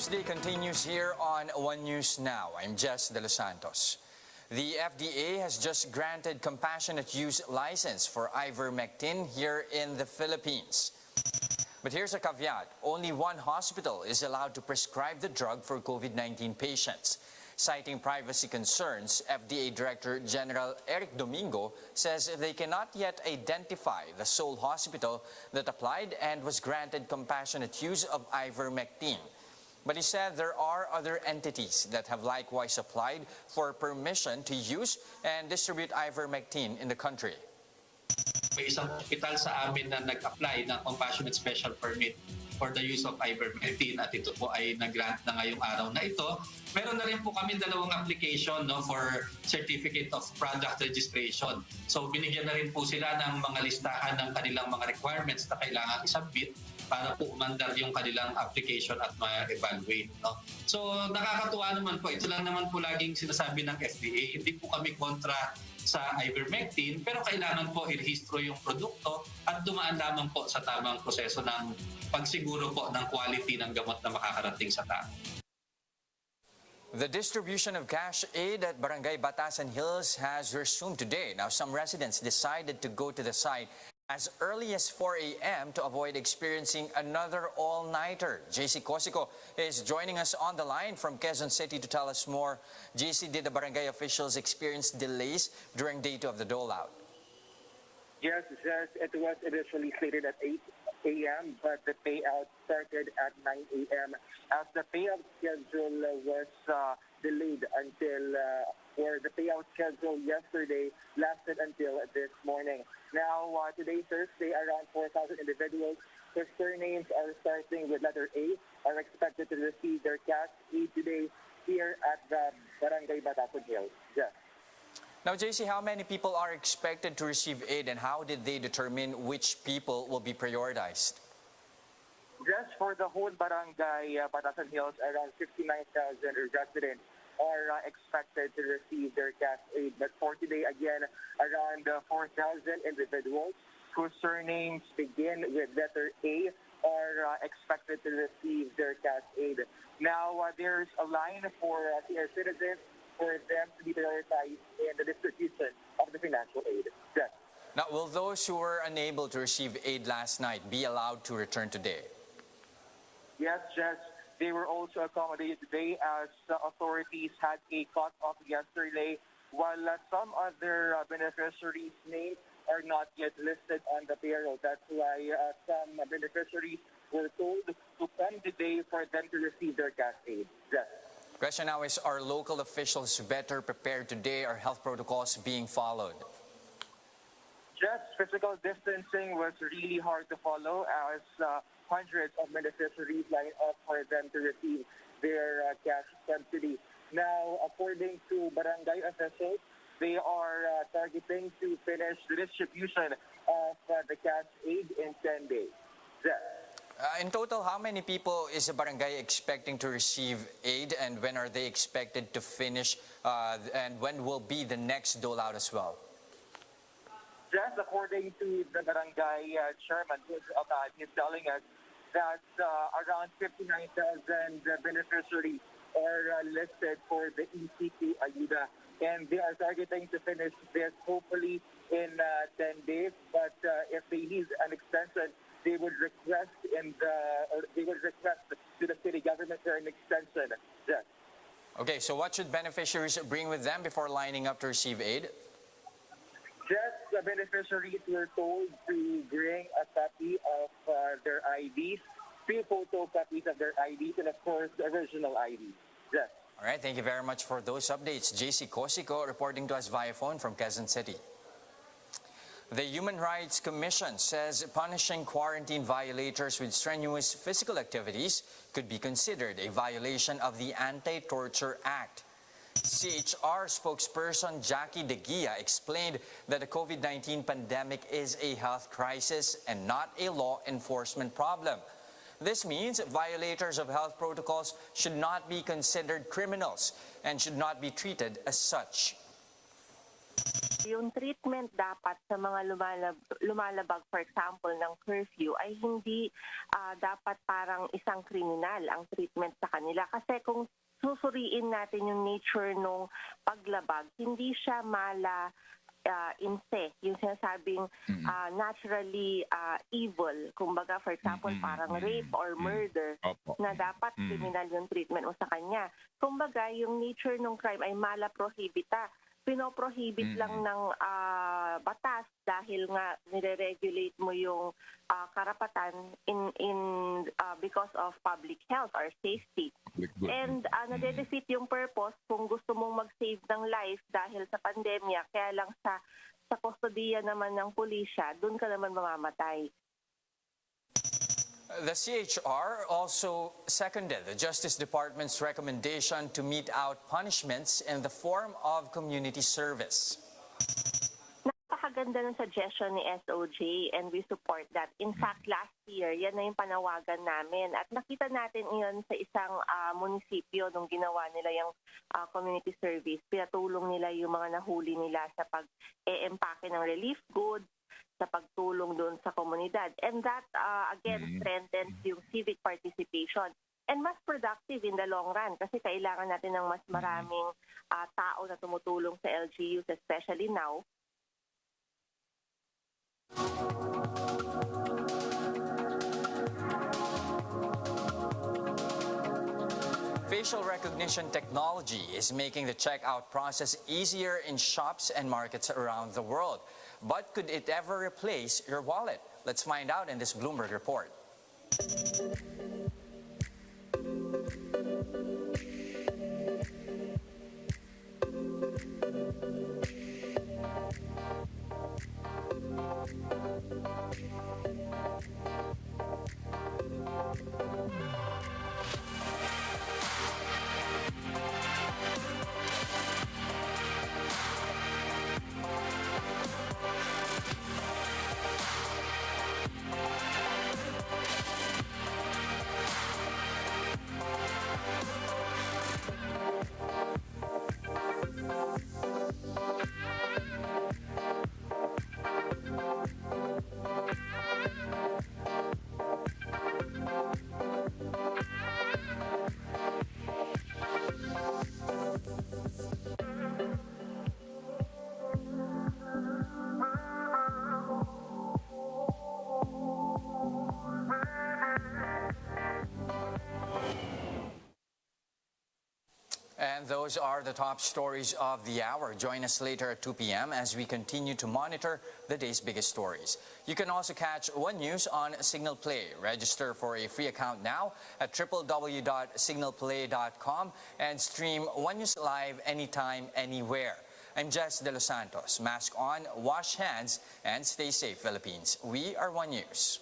Day continues here on One News Now. I'm Jess De Los Santos. The FDA has just granted compassionate use license for ivermectin here in the Philippines. But here's a caveat. Only one hospital is allowed to prescribe the drug for COVID-19 patients. Citing privacy concerns, FDA Director General Eric Domingo says they cannot yet identify the sole hospital that applied and was granted compassionate use of ivermectin. But he said there are other entities that have likewise applied for permission to use and distribute ivermectin in the country. May isang hospital sa amin na nag-apply ng compassionate special permit for the use of ivermectin at ito po ay nag-grant na ngayong araw na ito. Meron na rin po kami dalawang application for certificate of product registration. So binigyan na rin po sila ng mga listahan ng kanilang mga requirements na kailangan isubmit para po umandar yung kanilang application at ma-evaluate. So nakakatuwa naman po, ito lang naman po laging sinasabi ng FDA, hindi po kami kontra sa ivermectin, pero kailangan po irehistro yung produkto at dumaan lamang po sa tamang proseso ng pagsiguro po ng quality ng gamot na makakarating sa tao. The distribution of cash aid at Barangay Batasan Hills has resumed today. Now, some residents decided to go to the site as early as 4 a.m. to avoid experiencing another all-nighter. JC Cosico is joining us on the line from Quezon City to tell us more. JC, did the barangay officials experience delays during day 2 of the dole-out? Yes, it was initially slated at 8 a.m., but the payout started at 9 a.m. as the payout schedule was delayed until or the payout schedule yesterday lasted until this morning. Now, today, Thursday, around 4,000 individuals whose surnames are starting with letter A are expected to receive their cash aid today here at the Barangay Batasan Hills. Yes. Now, JC, how many people are expected to receive aid and how did they determine which people will be prioritized? Just for the whole Barangay Batasan Hills, around 59,000 residents are expected to receive their cash aid. But for today, again, around 4,000 individuals whose surnames begin with letter A are expected to receive their cash aid. Now, there's a line for senior citizens for them to be prioritized in the distribution of the financial aid. Yes. Now, will those who were unable to receive aid last night be allowed to return today? Yes, Jess. They were also accommodated today as authorities had a cut-off yesterday, while some other beneficiaries' names are not yet listed on the payroll. That's why some beneficiaries were told to come today for them to receive their cash aid. Yes. Question now is, are local officials better prepared today? Are health protocols being followed? Just physical distancing was really hard to follow as hundreds of beneficiaries line up for them to receive their cash subsidy. Now, according to barangay officials, they are targeting to finish the distribution of the cash aid in 10 days. In total, how many people is the barangay expecting to receive aid and when are they expected to finish and when will be the next dole-out as well? Just according to the barangay chairman, he's telling us that around 59,000 beneficiaries are listed for the ECP Ayuda, and they are targeting to finish this hopefully in 10 days. But if they need an extension, they would request to the city government for an extension. Yes. Okay, so what should beneficiaries bring with them before lining up to receive aid? Just the beneficiaries were told to bring a copy of their IDs, 3 photocopies of their IDs, and of course, the original IDs. Yes. All right, thank you very much for those updates. JC Cosico reporting to us via phone from Quezon City. The Human Rights Commission says punishing quarantine violators with strenuous physical activities could be considered a violation of the Anti-Torture Act. CHR spokesperson Jackie De Guia explained that the COVID-19 pandemic is a health crisis and not a law enforcement problem. This means violators of health protocols should not be considered criminals and should not be treated as such. Yung treatment dapat sa mga lumalabag, for example, ng curfew ay hindi dapat parang isang kriminal ang treatment sa kanila. Kasi kung susuriin natin yung nature ng paglabag, hindi siya mala inse, yung sinasabing naturally evil. Kumbaga, for example, parang rape or murder na dapat criminal yung treatment mo sa kanya. Kumbaga, yung nature ng crime ay mala prohibita. Pinoprohibit lang ng batas dahil nga nire-regulate mo yung karapatan because of public health or safety. And nade-defeat yung purpose kung gusto mong mag-save ng life dahil sa pandemya, kaya lang sa kustodiya naman ng pulisya, doon ka naman mamamatay. The CHR also seconded the Justice Department's recommendation to mete out punishments in the form of community service. Napakaganda ng suggestion ni SOJ and we support that. In fact, last year, yan na yung panawagan namin. At nakita natin iyon sa isang munisipyo nung ginawa nila yung community service. Pinatulong nila yung mga nahuli nila sa pag-e-empake ng relief goods, sa pagtulong doon sa komunidad. And that, again, strengthens yung civic participation. And mas productive in the long run kasi kailangan natin ng mas maraming tao na tumutulong sa LGUs, especially now. Facial recognition technology is making the checkout process easier in shops and markets around the world. But could it ever replace your wallet? Let's find out in this Bloomberg report. And those are the top stories of the hour. Join us later at 2 p.m. as we continue to monitor the day's biggest stories. You can also catch One News on Signal Play. Register for a free account now at www.signalplay.com and stream One News live anytime, anywhere. I'm Jess De Los Santos. Mask on, wash hands, and stay safe, Philippines. We are One News.